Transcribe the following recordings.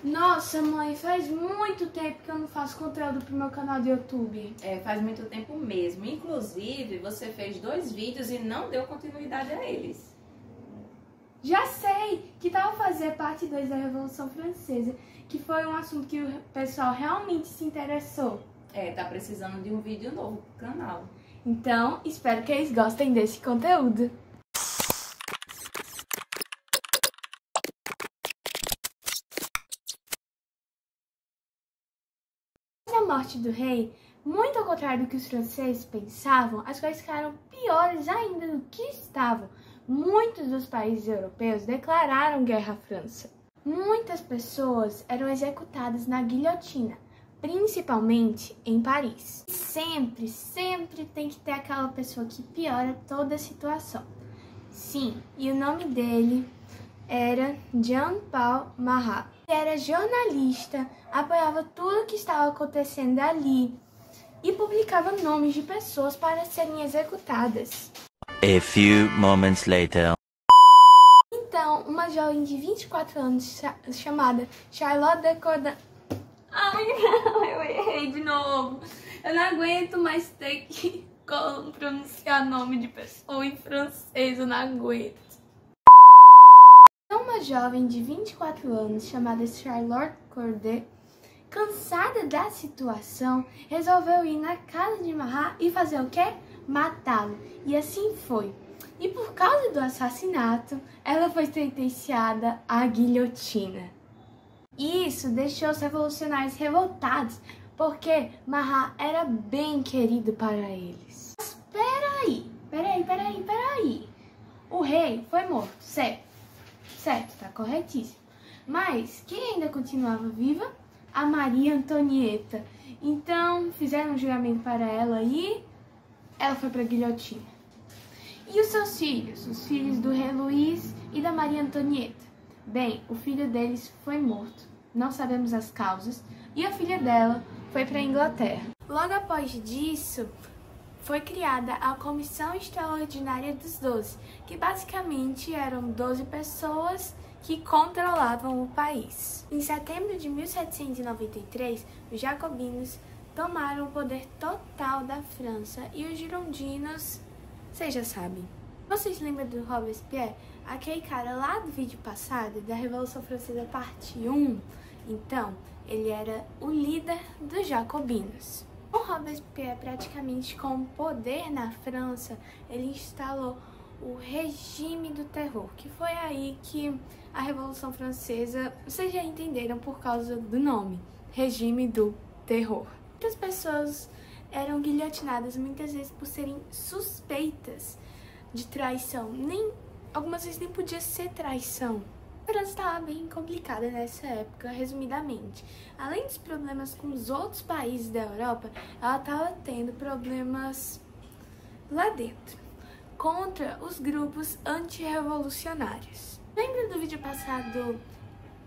Nossa, mãe, faz muito tempo que eu não faço conteúdo pro meu canal do YouTube. Faz muito tempo mesmo. Inclusive, você fez 2 vídeos e não deu continuidade a eles. Já sei! Que tal fazer parte 2 da Revolução Francesa, que foi um assunto que o pessoal realmente se interessou. Tá precisando de um vídeo novo pro canal. Então, espero que eles gostem desse conteúdo. Após a morte do rei, muito ao contrário do que os franceses pensavam, as coisas ficaram piores ainda do que estavam. Muitos dos países europeus declararam guerra à França. Muitas pessoas eram executadas na guilhotina, principalmente em Paris. Sempre tem que ter aquela pessoa que piora toda a situação. Sim, e o nome dele era Jean-Paul Marat. Ele era jornalista, apoiava tudo o que estava acontecendo ali e publicava nomes de pessoas para serem executadas. A few moments later. Então, uma jovem de 24 anos chamada Charlotte de Corday... Ai, não, eu errei de novo. Eu não aguento mais ter que pronunciar nome de pessoa em francês, eu não aguento. Uma jovem de 24 anos chamada Charlotte Corday, cansada da situação, resolveu ir na casa de Marat e fazer o quê? Matá-lo. E assim foi. E por causa do assassinato, ela foi sentenciada à guilhotina. Isso deixou os revolucionários revoltados, porque Marat era bem querido para eles. Mas peraí. O rei foi morto, certo, tá corretíssimo. Mas quem ainda continuava viva? A Maria Antonieta. Então fizeram um juramento para ela e ela foi para a guilhotina. E os seus filhos? Os filhos do rei Luís e da Maria Antonieta. Bem, o filho deles foi morto, não sabemos as causas, e a filha dela foi para a Inglaterra. Logo após disso, foi criada a Comissão Extraordinária dos 12, que basicamente eram 12 pessoas que controlavam o país. Em setembro de 1793, os jacobinos tomaram o poder total da França e os girondinos, vocês já sabem. Vocês lembram do Robespierre? Aquele cara lá do vídeo passado, da Revolução Francesa parte 1? Então, ele era o líder dos jacobinos. O Robespierre, praticamente com o poder na França, ele instalou o regime do terror, que foi aí que a Revolução Francesa, vocês já entenderam por causa do nome, regime do terror. Muitas pessoas eram guilhotinadas muitas vezes por serem suspeitas de traição. Algumas vezes nem podia ser traição. A França estava bem complicada nessa época, resumidamente. Além dos problemas com os outros países da Europa, ela estava tendo problemas lá dentro, contra os grupos antirrevolucionários. Lembra do vídeo passado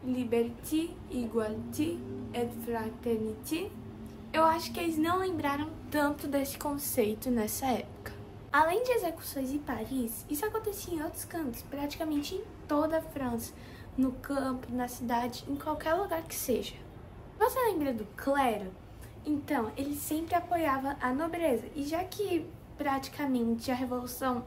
Liberté, Égalité et Fraternité? Eu acho que eles não lembraram tanto desse conceito nessa época. Além de execuções em Paris, isso acontecia em outros cantos, praticamente em toda a França, no campo, na cidade, em qualquer lugar que seja. Você lembra do clero? Então, ele sempre apoiava a nobreza, e já que praticamente a Revolução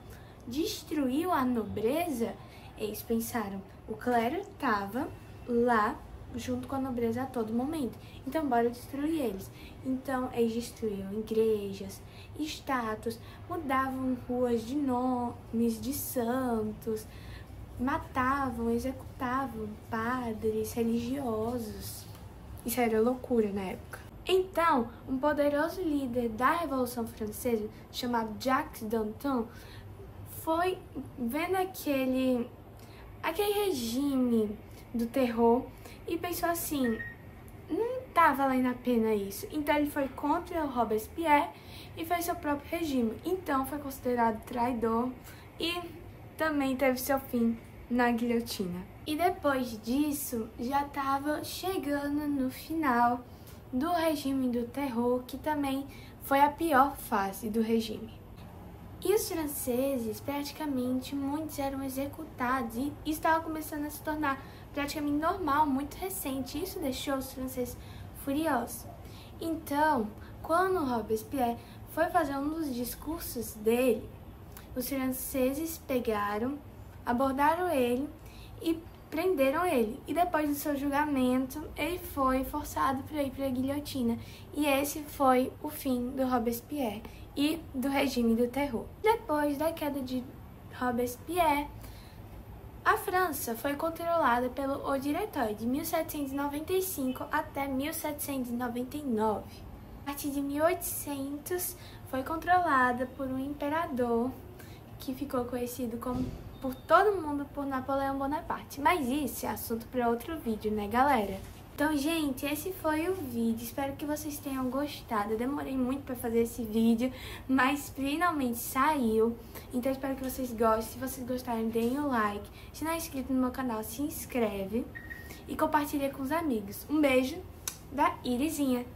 destruiu a nobreza, eles pensaram, o clero estava lá junto com a nobreza a todo momento, então bora destruir eles. Então eles destruíam igrejas, estátuas, mudavam ruas de nomes de santos, matavam, executavam padres religiosos. Isso era loucura na época. Então, um poderoso líder da Revolução Francesa, chamado Jacques Danton, foi vendo aquele regime do terror e pensou assim, não tá valendo a pena isso. Então ele foi contra o Robespierre e fez seu próprio regime. Então foi considerado traidor e também teve seu fim na guilhotina. E depois disso, já estava chegando no final do regime do terror, que também foi a pior fase do regime. E os franceses, praticamente, muitos eram executados e isso estava começando a se tornar praticamente normal, muito recente. Isso deixou os franceses furiosos. Então, quando Robespierre foi fazer um dos discursos dele, os franceses pegaram, abordaram ele e prenderam ele. E depois do seu julgamento, ele foi forçado para ir para a guilhotina. E esse foi o fim do Robespierre e do regime do terror. Depois da queda de Robespierre, a França foi controlada pelo O Diretório de 1795 até 1799. A partir de 1800 foi controlada por um imperador que ficou conhecido por todo mundo por Napoleão Bonaparte. Mas isso é assunto para outro vídeo, né, galera? Então, gente, esse foi o vídeo. Espero que vocês tenham gostado. Eu demorei muito para fazer esse vídeo, mas finalmente saiu. Então, espero que vocês gostem. Se vocês gostarem, deem o like. Se não é inscrito no meu canal, se inscreve e compartilha com os amigos. Um beijo da Irizinha.